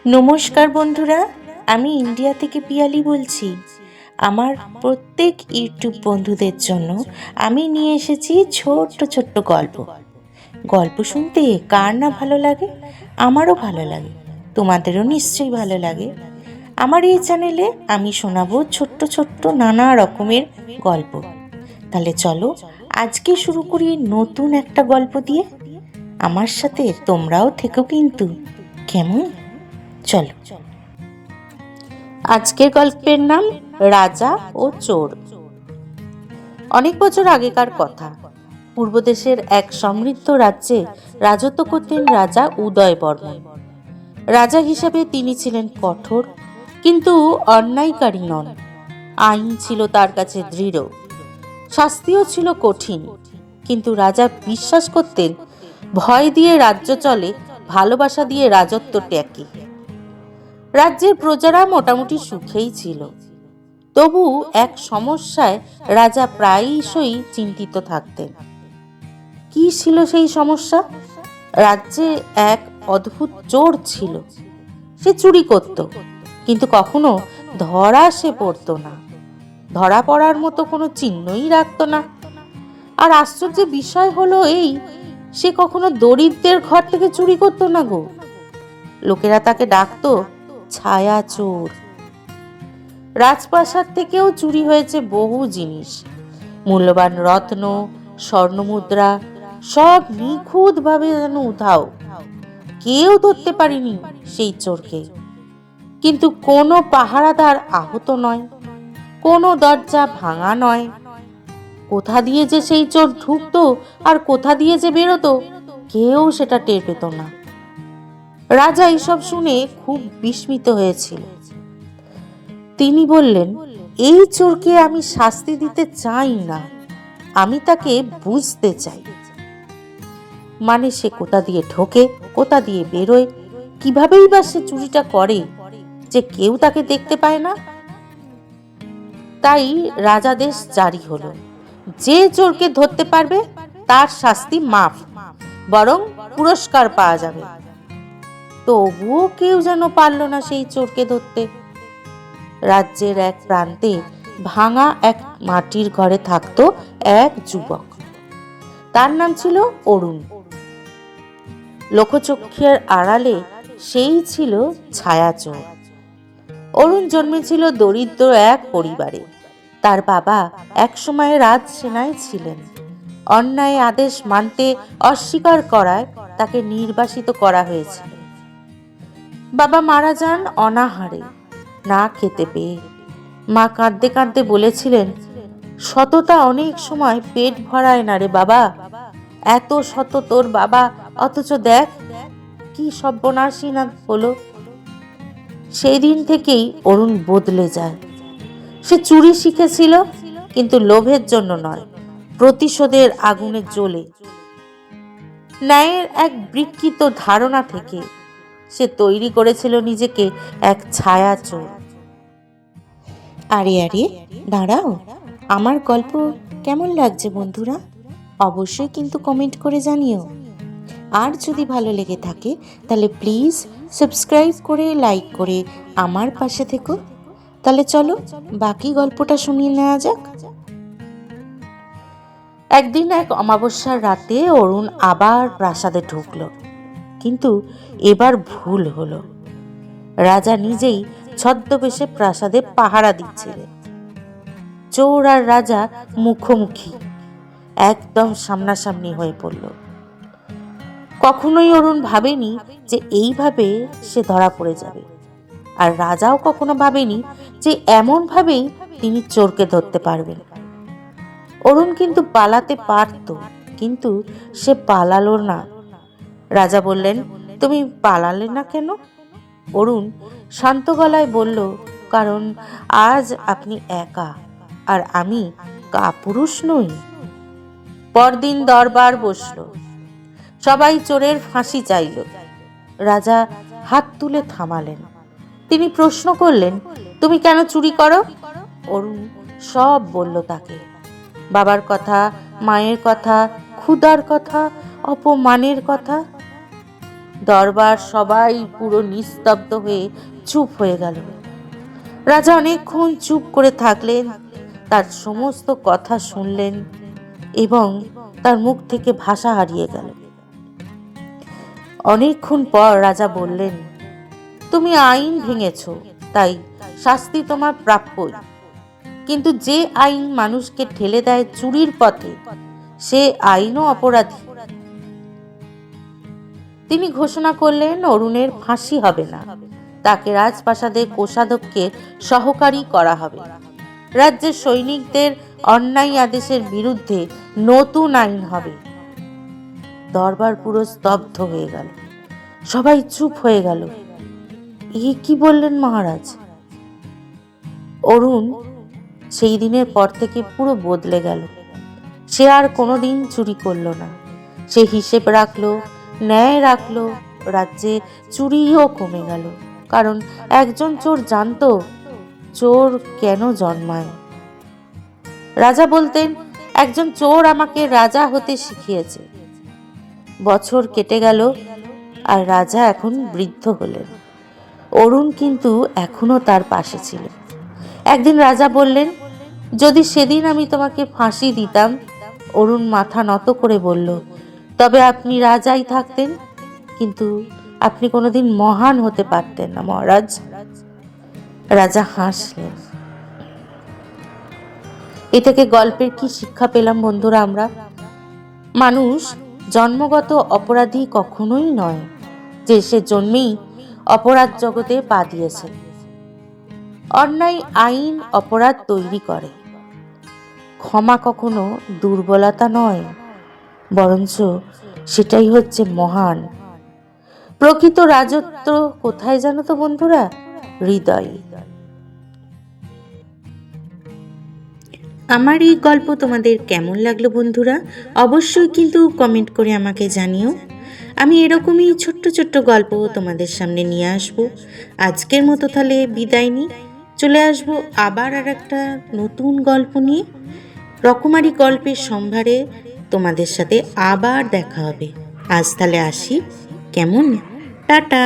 নমস্কার বন্ধুরা, আমি ইন্ডিয়া থেকে পিয়ালি বলছি। আমার প্রত্যেক ইউটিউব বন্ধুদের জন্য আমি নিয়ে এসেছি ছোট্ট ছোট্ট গল্প। গল্প শুনতে কার না ভালো লাগে? আমারও ভালো লাগে, তোমাদেরও নিশ্চয়ই ভালো লাগে। আমার এই চ্যানেলে আমি শোনাবো ছোট্ট ছোট্ট নানা রকমের গল্প। তাহলে চলো আজকে শুরু করি নতুন একটা গল্প দিয়ে। আমার সাথে তোমরাও থেকো কিন্তু, কেমন? চলো। আজকের গল্পের নাম রাজা ও চোর। অনেক বছর আগেকার কথা। পূর্বদেশের এক সমৃদ্ধ রাজ্যে রাজত্ব করতেন রাজা উদয় বর্মন। রাজা হিসেবে তিনি ছিলেন কঠোর, কিন্তু অন্যায়কারী নন। আইন ছিল তার কাছে দৃঢ়, শাস্তিও ছিল কঠিন। কিন্তু রাজা বিশ্বাস করতেন, ভয় দিয়ে রাজ্য চলে, ভালোবাসা দিয়ে রাজত্ব টেকে। রাজ্যের প্রজারা মোটামুটি সুখেই ছিল। তবু এক সমস্যায় রাজা প্রায়শই চিন্তিত থাকতেন। কি ছিল সেই সমস্যা? রাজ্যে এক অদ্ভুত চোর ছিল। সে চুরি করত, কিন্তু কখনো ধরা সে পড়তো না। ধরা পড়ার মতো কোনো চিহ্নই রাখতো না। আর আশ্চর্যের বিষয় হলো এই, সে কখনো দরিদ্রের ঘর থেকে চুরি করতো না গো। লোকেরা তাকে ডাকতো ছায়া চোর। রাজপ্রাসাদ থেকেও চুরি হয়েছে বহু জিনিস, মূল্যবান রত্ন, স্বর্ণমুদ্রা, সব নিখুঁত ভাবে যেন উধাও। কেউ ধরতে পারেনি সেই চোরকে। কিন্তু কোনো পাহারাদার আহত নয়, কোনো দরজা ভাঙা নয়। কোথা দিয়ে যে সেই চোর ঢুকতো আর কোথা দিয়ে যে বেরোতো, কেউ সেটা টের পেত না। রাজা এইসব শুনে খুব বিস্মিত হয়েছিল। তিনি বললেন, এই চোরকে আমি শাস্তি দিতে চাই না, আমি তাকে বুঝতে চাই। মানে সে কোথা দিয়ে ঢোকে, কোথা দিয়ে বেরোয়, কিভাবেই বা সে চুরিটা করে যে কেউ তাকে দেখতে পায় না। তাই রাজাদেশ জারি হলো, যে চোরকে ধরতে পারবে তার শাস্তি মাফ, বরং পুরস্কার পাওয়া যাবে। তবুও কেউ যেন পারল না সেই চোরকে ধরতে। রাজ্যের এক প্রান্তে ভাঙা এক মাটির ঘরে থাকতো এক যুবক। তার নাম ছিল অরুণ। লোকচক্ষের আড়ালে সেই ছিল ছায়াচোর। অরুণ জন্মেছিল দরিদ্র এক পরিবারে। তার বাবা একসময় রাজসেনায় ছিলেন। অন্যায় আদেশ মানতে অস্বীকার করায় তাকে নির্বাসিত করা হয়েছিল। বাবা মারা যান অনাহারে, না খেতে পেয়ে। মা কাঁদতে কাঁদতে বলেছিলেন, সততা অনেক সময় পেট ভরায় না রে বাবা। এত শত তোর বাবা, অথচ দেখ কি সর্বনাশী না হলো। সেই দিন থেকেই অরুণ বদলে যায়। সে চুরি শিখেছিল, কিন্তু লোভের জন্য নয়, প্রতিশোধের আগুনে জ্বলে। ন্যায়ের এক বিকৃত ধারণা থেকে সে তৈরি করেছিল নিজেকে এক ছায়া চোর। আরে আরে, দাঁড়াও, আমার গল্প কেমন লাগছে বন্ধুরা? অবশ্যই কিন্তু কমেন্ট করে জানিও। আর যদি ভালো লেগে থাকে তাহলে প্লিজ সাবস্ক্রাইব করে লাইক করে আমার পাশে থেকো। তাহলে চলো বাকি গল্পটা শুনিয়ে নেওয়া যাক। একদিন এক অমাবস্যার রাতে অরুণ আবার প্রাসাদে ঢুকলো, কিন্তু এবার ভুল হলো। রাজা নিজেই ছদ্মবেশে প্রাসাদে পাহারা দিচ্ছিলেন। চোর আর রাজা মুখোমুখি, একদম সামনাসামনি হয়ে পড়ল। কখনোই অরুণ ভাবেনি যে এইভাবে সে ধরা পড়ে যাবে, আর রাজাও কখনো ভাবেনি যে এমন ভাবেই তিনি চোরকে ধরতে পারবেন। অরুণ কিন্তু পালাতে পারত, কিন্তু সে পালালো না। রাজা বললেন, তুমি পালালে না কেন? অরুণ শান্ত গলায় বলল, কারণ আজ আপনি একা, আর আমি কাপুরুষ নই। পরদিন দরবার বসলো, সবাই চোরের ফাঁসি চাইল। রাজা হাত তুলে থামালেন। তিনি প্রশ্ন করলেন, তুমি কেন চুরি করো? অরুণ সব বলল তাকে, বাবার কথা, মায়ের কথা, ক্ষুধার কথা, অপমানের কথা। দরবার সবাই পুরো নিস্তব্ধ হয়ে চুপ হয়ে গেল। রাজা অনেকক্ষণ চুপ করে থাকলেন, তার সমস্ত কথা শুনলেন এবং তার মুখ থেকে ভাষা হারিয়ে গেল। অনেকক্ষণ পর রাজা বললেন, তুমি আইন ভেঙেছ, তাই শাস্তি তোমার প্রাপ্যই। কিন্তু যে আইন মানুষকে ঠেলে দেয় চুরির পথে, সে আইনও অপরাধী। তিনি ঘোষণা করলেন, অরুণের ফাঁসি হবে না, তাকে রাজপ্রাসাদে কোষাধ্যক্ষে সহকারী করা হবে। রাজ্যের সৈনিকদের অন্যায় আদেশের বিরুদ্ধে নতুন আইন হবে। দরবার পুরো স্তব্ধ হয়ে গেল, সবাই চুপ হয়ে গেল। এ কি বললেন মহারাজ? অরুণ সেই দিনের পর থেকে পুরো বদলে গেল। সে আর কোনোদিন চুরি করলো না। সে হিসেব রাখলো, ন্যায় রাখলো। রাজ্যে চুরিও কমে গেল, কারণ একজন চোর জানতো চোর কেন জন্মায়। রাজা বলতেন, একজন চোর আমাকে রাজা হতে শিখিয়েছে। বছর কেটে গেল আর রাজা এখন বৃদ্ধ হলেন। অরুণ কিন্তু এখনো তার পাশে ছিল। একদিন রাজা বললেন, যদি সেদিন আমি তোমাকে ফাঁসি দিতাম। অরুণ মাথা নত করে বলল, তবে আপনি রাজাই থাকতেন, কিন্তু আপনি কোনোদিন মহান হতে পারতেন না মহারাজ। রাজা হাসলেন। এ থেকে গল্পের কি শিক্ষা পেলাম বন্ধুরা? আমরা মানুষ জন্মগত অপরাধী কখনোই নয়, যে সে জন্মেই অপরাধ জগতে পা দিয়েছে। অন্যায় আইন অপরাধ তৈরি করে। ক্ষমা কখনো দুর্বলতা নয়, বরঞ্চ সেটাই হচ্ছে মহান। প্রকৃত রাজত্ব কোথায় জানো তো বন্ধুরা? হৃদয়। আমার এই গল্প তোমাদের কেমন লাগলো বন্ধুরা? অবশ্যই কিন্তু কমেন্ট করে আমাকে জানিও। আমি এরকমই ছোট্ট ছোট্ট গল্প তোমাদের সামনে নিয়ে আসবো। আজকের মতো তাহলে বিদায় নিই, চলে আসবো আবার আর একটা নতুন গল্প নিয়ে। রকমারি গল্পের সম্ভারে তোমাদের সাথে আবার দেখা হবে। আজ তাহলে আসি, কেমন? টাটা।